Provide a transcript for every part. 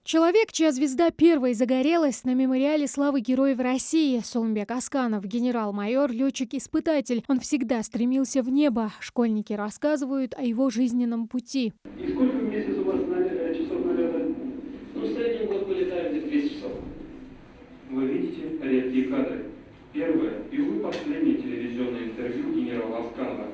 Человек, чья звезда первой загорелась на мемориале славы Героев России, Сулымбек Асканов, генерал-майор, летчик-испытатель. Он всегда стремился в небо. Школьники рассказывают о его жизненном пути. И сколько в месяц у вас часов налета? Ну, в среднем год мы летаем где-то 200 часов. Вы видите редкие кадры. Первое и вы последнее телевизионное интервью генерала Асканова.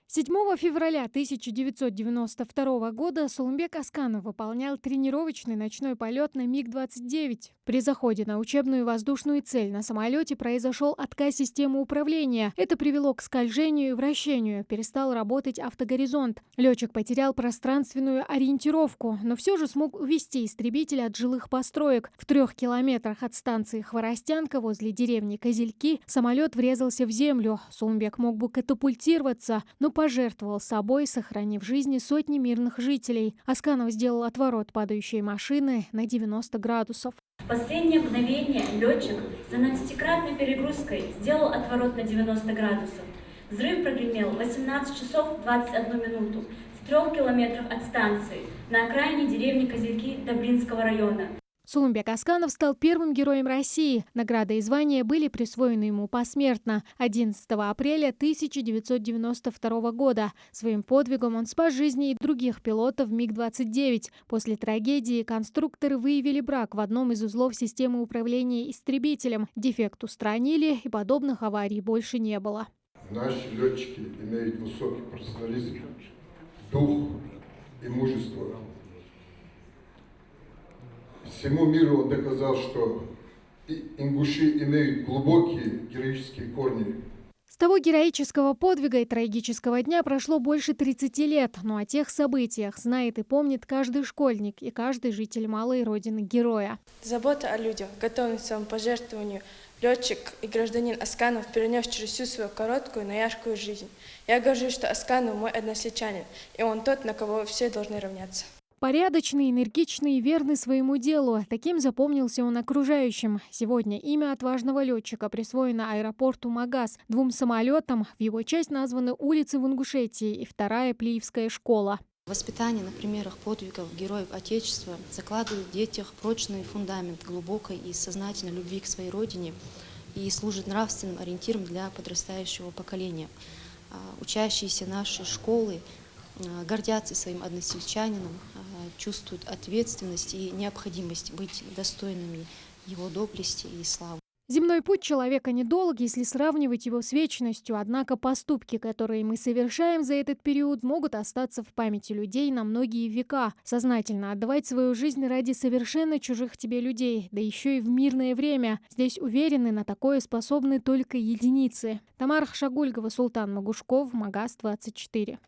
7 февраля 1992 года Сулымбек Асканов выполнял тренировочный ночной полет на МиГ-29. При заходе на учебную воздушную цель на самолете произошел отказ системы управления. Это привело к скольжению и вращению. Перестал работать автогоризонт. Летчик потерял пространственную ориентировку, но все же смог увести истребитель от жилых построек. В 3 километрах от станции Хворостянка возле деревни Козельки самолет врезался в землю. Сулымбек мог бы катапультироваться, но пожертвовал собой, сохранив жизни сотни мирных жителей. Асканов сделал отворот падающей машины на 90 градусов. В последнее мгновение летчик с 12-кратной перегрузкой сделал отворот на 90 градусов. Взрыв прогремел в 18 часов 21 минуту в 3 километрах от станции на окраине деревни Козельки Добринского района. Сулымбек Асканов стал первым героем России. Награды и звания были присвоены ему посмертно 11 апреля 1992 года. Своим подвигом он спас жизни и других пилотов МиГ-29. После трагедии конструкторы выявили брак в одном из узлов системы управления истребителем. Дефект устранили, и подобных аварий больше не было. Наши летчики имеют высокий профессионализм, дух и мужество. Всему миру он доказал, что ингуши имеют глубокие героические корни. С того героического подвига и трагического дня прошло больше 30 лет, но о тех событиях знает и помнит каждый школьник и каждый житель малой родины героя. Забота о людях, готовность к самопожертвованию летчик и гражданин Асканов перенес через всю свою короткую, но яркую жизнь. Я горжусь, что Асканов мой односельчанин, и он тот, на кого все должны равняться. Порядочный, энергичный и верный своему делу. Таким запомнился он окружающим. Сегодня имя отважного летчика присвоено аэропорту Магаз. 2 самолетам. В его честь названы улицы в Ингушетии и 2-я Плиевская школа. Воспитание на примерах подвигов героев Отечества закладывает в детях прочный фундамент глубокой и сознательной любви к своей родине и служит нравственным ориентиром для подрастающего поколения. Учащиеся нашей школы гордятся своим односельчанином, чувствуют ответственность и необходимость быть достойными его доблести и славы. Земной путь человека недолг, если сравнивать его с вечностью, однако поступки, которые мы совершаем за этот период, могут остаться в памяти людей на многие века. Сознательно отдавать свою жизнь ради совершенно чужих тебе людей, да еще и в мирное время. Здесь уверены, на такое способны только единицы. Тамара Хашагульгова, Султан Магушков, Магаз 24.